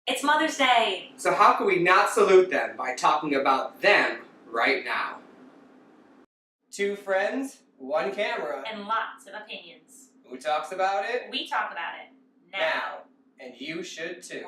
It's Mother's Day! So how can we not salute them by talking about them right now? Two friends, one camera. And lots of opinions. Who talks about it? We talk about it Now. And you should too.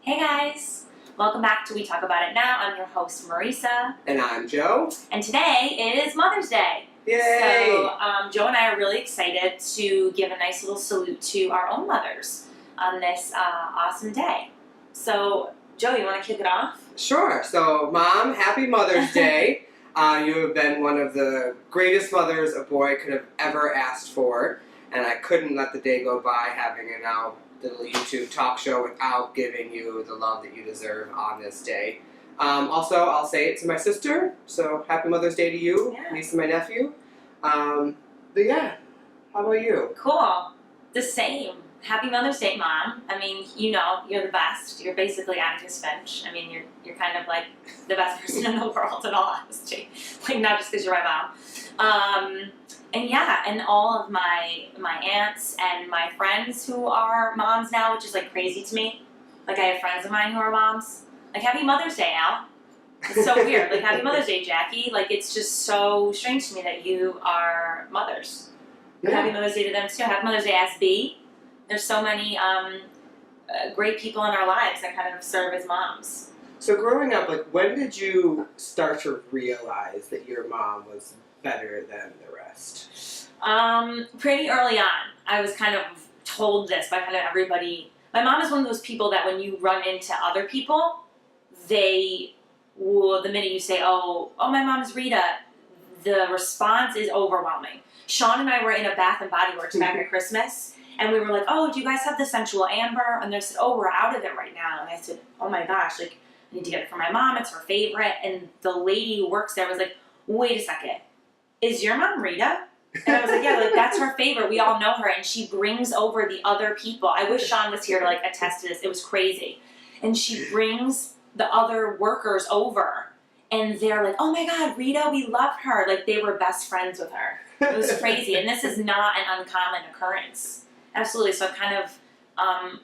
Hey guys! Welcome back to We Talk About It Now. I'm your host, Marisa. And I'm Joe. And today is Mother's Day. Yay! So Joe and I are really excited to give a nice little salute to our own mothers on this awesome day. So, Joe, you want to kick it off? Sure. So, Mom, happy Mother's Day. You have been one of the greatest mothers a boy could have ever asked for, and I couldn't let the day go by having a now little YouTube talk show without giving you the love that you deserve on this day. Also, I'll say it to my sister, so happy Mother's Day to you, niece and my nephew. But yeah, how about you? Cool. The same. Happy Mother's Day, Mom. I mean, you know, you're the best. You're basically Atticus Finch. I mean, you're kind of like the best person in the world, in all honesty. Like, not just because you're my mom. And yeah, and all of my aunts and my friends who are moms now, which is like crazy to me. Like, I have friends of mine who are moms. Like, happy Mother's Day, Al. It's so weird. Like, happy Mother's Day, Jackie. Like, it's just so strange to me that you are mothers. Yeah. Happy Mother's Day to them, too. Happy Mother's Day, SB. There's so many great people in our lives that kind of serve as moms. So growing up, like, when did you start to realize that your mom was better than the rest? Pretty early on. I was kind of told this by kind of everybody. My mom is one of those people that when you run into other people, they will, the minute you say, oh, my mom's Rita, the response is overwhelming. Sean and I were in a Bath and Body Works back at Christmas, and we were like, oh, do you guys have the Sensual Amber? And they said, oh, we're out of it right now. And I said, oh my gosh, like, I need to get it for my mom. It's her favorite. And the lady who works there was like, wait a second. Is your mom Rita? And I was like, yeah, like, that's her favorite. We all know her. And she brings over the other people. I wish Sean was here to, like, attest to this. It was crazy. And she brings the other workers over. And they're like, oh my God, Rita, we love her. Like, they were best friends with her. It was crazy. And this is not an uncommon occurrence. Absolutely. So I've kind of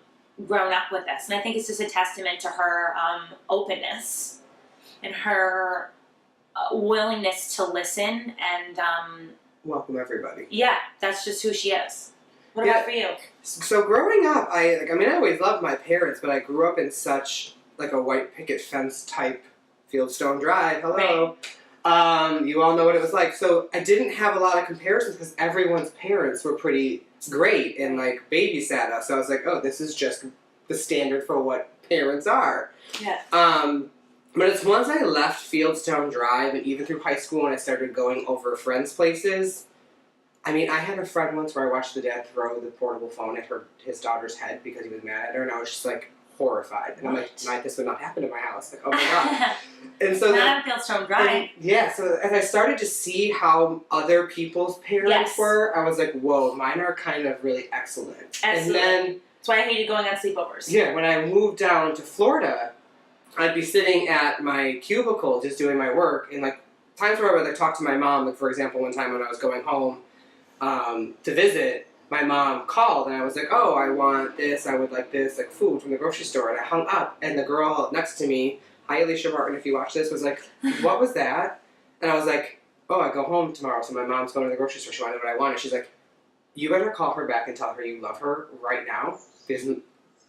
grown up with this. And I think it's just a testament to her openness and her willingness to listen and... welcome everybody. Yeah, that's just who she is. What about for you? So growing up, I always loved my parents, but I grew up in such, like, a white picket fence type Fieldstone Drive. Hello. Right. You all know what it was like. So I didn't have a lot of comparisons because everyone's parents were pretty great and, like, babysat us. So I was like, oh, this is just the standard for what parents are. Yeah. But it's once I left Fieldstone Drive and even through high school when I started going over friends' places. I mean, I had a friend once where I watched the dad throw the portable phone at his daughter's head because he was mad at her, and I was just, like, horrified. And I'm like, this would not happen in my house. Like, oh my God. And so not Fieldstone Drive. Yeah, so as I started to see how other people's parents were, I was like, whoa, mine are kind of really excellent. Absolutely. And then... that's why I hated going on sleepovers. Yeah, when I moved down to Florida, I'd be sitting at my cubicle just doing my work, and, like, times where I would, like, talk to my mom, like, for example, one time when I was going home to visit, my mom called, and I was like, oh, I want this, I would like this, like, food from the grocery store, and I hung up, and the girl next to me, hi, Alicia Martin, if you watch this, was like, what was that? And I was like, oh, I go home tomorrow, so my mom's going to the grocery store, she wanted what I wanted. She's like, you better call her back and tell her you love her right now, because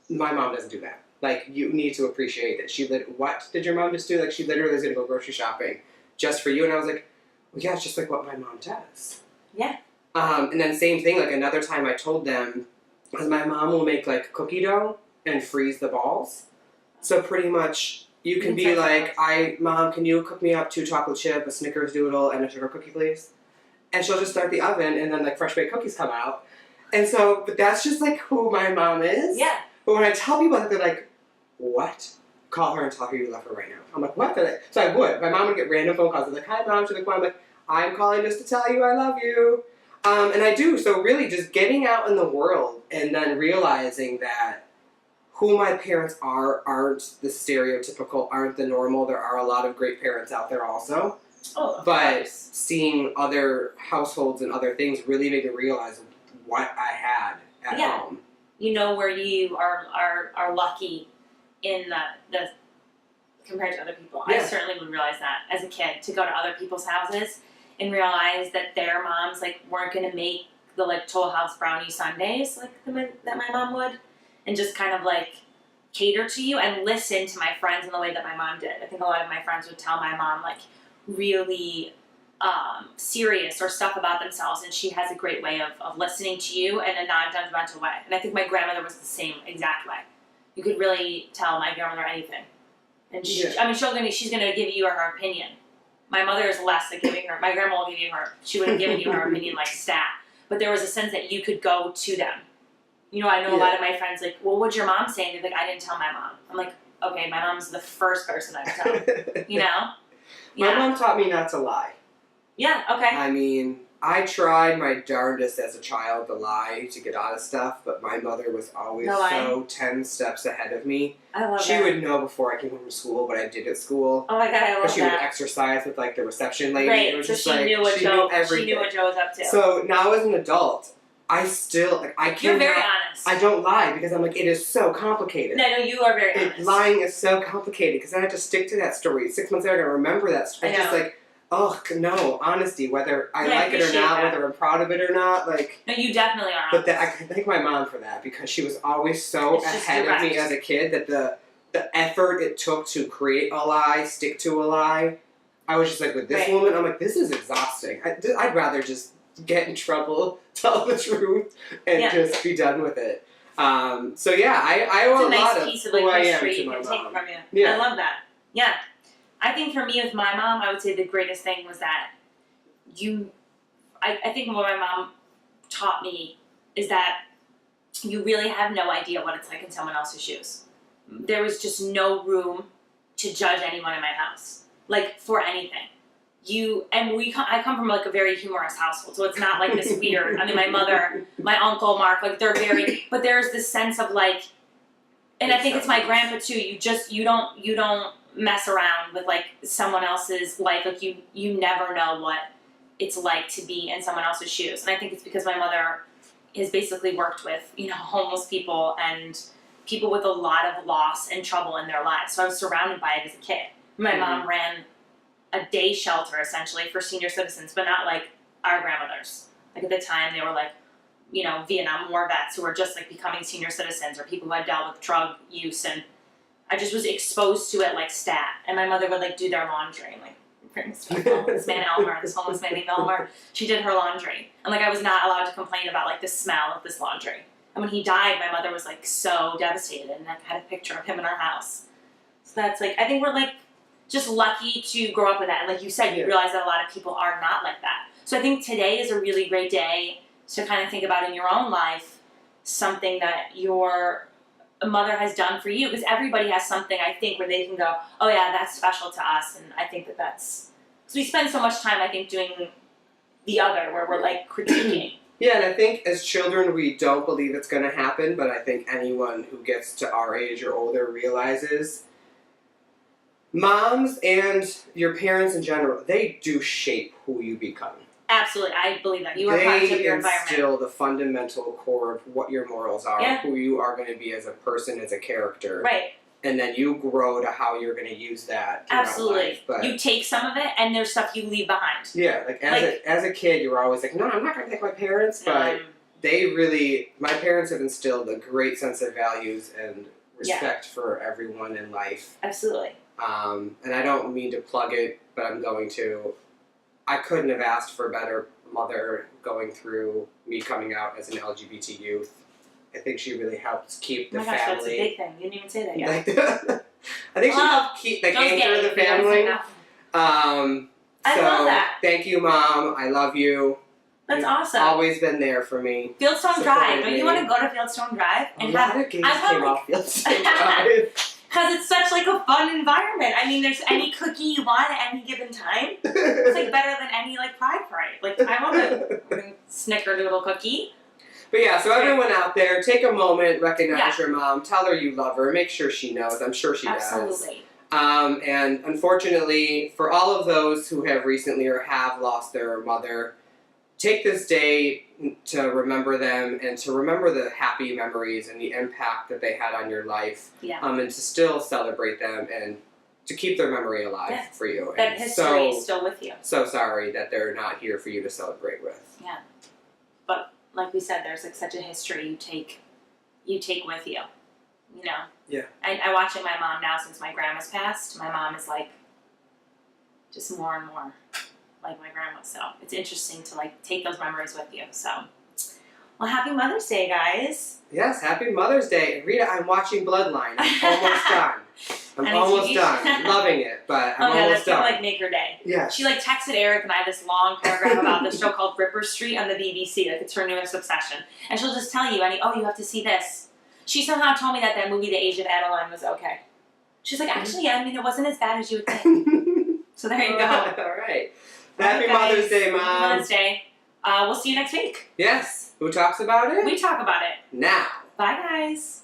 my mom doesn't do that. Like, you need to appreciate that. What did your mom just do? Like, she literally is going to go grocery shopping just for you. And I was like, well, yeah, it's just like what my mom does. Yeah. And then same thing, like, another time I told them, because my mom will make, like, cookie dough and freeze the balls. So pretty much, you can be like, Mom, can you cook me up 2 chocolate chip, a Snickers doodle, and a sugar cookie, please? And she'll just start the oven, and then, like, fresh baked cookies come out. And so, but that's just, like, who my mom is. Yeah. But when I tell people that, they're like, what? Call her and tell her you love her right now. I'm like, what? So I would. My mom would get random phone calls. I'd be like, hi, Mom. She's like, well, I'm like, I'm calling just to tell you I love you. And I do. So really just getting out in the world and then realizing that who my parents aren't the stereotypical, aren't the normal. There are a lot of great parents out there also. Oh, but seeing other households and other things really made me realize what I had at home. you know where you are lucky in the compared to other people. Yeah. I certainly would realize that as a kid, to go to other people's houses and realize that their moms like weren't gonna make the like Toll House brownie sundaes like that my mom would, and just kind of like cater to you and listen to my friends in the way that my mom did. I think a lot of my friends would tell my mom like really serious or stuff about themselves, and she has a great way of listening to you in a non-judgmental way. And I think my grandmother was the same exact way. You could really tell my grandmother anything. And she, I mean, she's gonna give you her opinion. My mother is less at giving her. My grandma will give you her. She would have given you her opinion like stat. But there was a sense that you could go to them. You know, I know a lot of my friends like, well, what'd your mom say? And they're like, I didn't tell my mom. I'm like, okay, my mom's the first person I would tell. You know? My mom taught me not to lie. Yeah. Okay. I mean, I tried my darndest as a child to lie to get out of stuff, but my mother was always so 10 steps ahead of me. I love She would know before I came home from school what I did at school. Oh my god, I love that. She would exercise with like the reception lady. Right, It was so just she like, knew what she knew everything. She knew what Joe was up to. So now as an adult, I still like I can't. You're very honest. I don't lie because I'm like it is so complicated. No, you are very honest. Lying is so complicated because then I have to stick to that story. 6 months later, I gotta remember that story. It's just like, oh no, honesty. Whether I like it or not, whether I'm proud of it or not, like. No, you definitely are. But I can thank my mom for that because she was always so ahead of me as a kid that the effort it took to create a lie, stick to a lie. I was just like with this woman, I'm like, this is exhausting. I'd rather just get in trouble, tell the truth, and just be done with it. So yeah, I owe a lot of who I am to my mom. From you. Yeah. I love that. Yeah. I think for me with my mom, I would say the greatest thing was that I think what my mom taught me is that you really have no idea what it's like in someone else's shoes. There was just no room to judge anyone in my house, like for anything. I come from like a very humorous household, so it's not like this weird. I mean, my mother, my uncle Mark, like they're very, but there's this sense of like, and I think it's my grandpa too. You don't mess around with like someone else's life. Like you never know what it's like to be in someone else's shoes. And I think it's because my mother has basically worked with homeless people and people with a lot of loss and trouble in their lives. So I was surrounded by it as a kid. My mom ran a day shelter essentially for senior citizens, but not like our grandmothers. Like at the time they were like, Vietnam War vets who were just like becoming senior citizens or people who had dealt with drug use, and I just was exposed to it like stat. And my mother would like do their laundry and like this man Elmer, this homeless man named Elmer, she did her laundry. And like I was not allowed to complain about like the smell of this laundry. And when he died, my mother was like so devastated and I had a picture of him in our house. So that's like, I think we're like just lucky to grow up with that. And like you said, you realize that a lot of people are not like that. So I think today is a really great day to kind of think about in your own life something that your mother has done for you, because everybody has something, I think, where they can go, oh yeah, that's special to us. And I think that's, because we spend so much time, I think, doing the other, where we're like critiquing. Yeah, and I think as children we don't believe it's going to happen, but I think anyone who gets to our age or older realizes moms and your parents in general, they do shape who you become. Absolutely, I believe that. You are part of your environment. They instill the fundamental core of what your morals are, who you are going to be as a person, as a character. Right. And then you grow to how you're going to use that throughout life. But you take some of it, and there's stuff you leave behind. Yeah, like as a kid, you were always like, no, I'm not going to take my parents, but my parents have instilled a great sense of values and respect for everyone in life. Absolutely. And I don't mean to plug it, but I'm going to. I couldn't have asked for a better mother going through me coming out as an LGBT youth. I think she really helped keep the family. That's a big thing. You didn't even say that yet. I think she helped keep anchor the family. I love that. Thank you, Mom. I love you. That's awesome. Always been there for me. Fieldstone Drive. Don't you want to go to Fieldstone Drive and have a lot of gays came off Fieldstone Drive. Because it's such like a fun environment. I mean, there's any cookie you want at any given time. It's like better than any like Pride Parade. Like I want a snickerdoodle cookie. But yeah, so everyone out there, take a moment, recognize your mom, tell her you love her, make sure she knows. I'm sure she does. Absolutely. And unfortunately, for all of those who have recently or have lost their mother, take this day to remember them and to remember the happy memories and the impact that they had on your life. Yeah. And to still celebrate them and to keep their memory alive Yeah. for you. That and history is still with you. So sorry that they're not here for you to celebrate with. Yeah. But like we said, there's like such a history you take with you. You know? Yeah. I watch it my mom now since my grandma's passed. My mom is like just more and more like my grandma. So it's interesting to like take those memories with you. So well, happy Mother's Day, guys. Yes, happy Mother's Day. And Rita, I'm watching Bloodline. I'm almost done. I'm almost done. Loving it, but I'm almost that's gonna done. like make her day. Yeah. She like texted Eric and I this long paragraph about this show called Ripper Street on the BBC. Like it's her newest obsession. And she'll just tell you, you have to see this. She somehow told me that movie, The Age of Adeline, was okay. She's like, actually, it wasn't as bad as you would think. So there you go. All right. Happy Mother's Day, Mom. Happy Mother's Day. We'll see you next week. Yes. Who talks about it? We talk about it. Now. Bye, guys.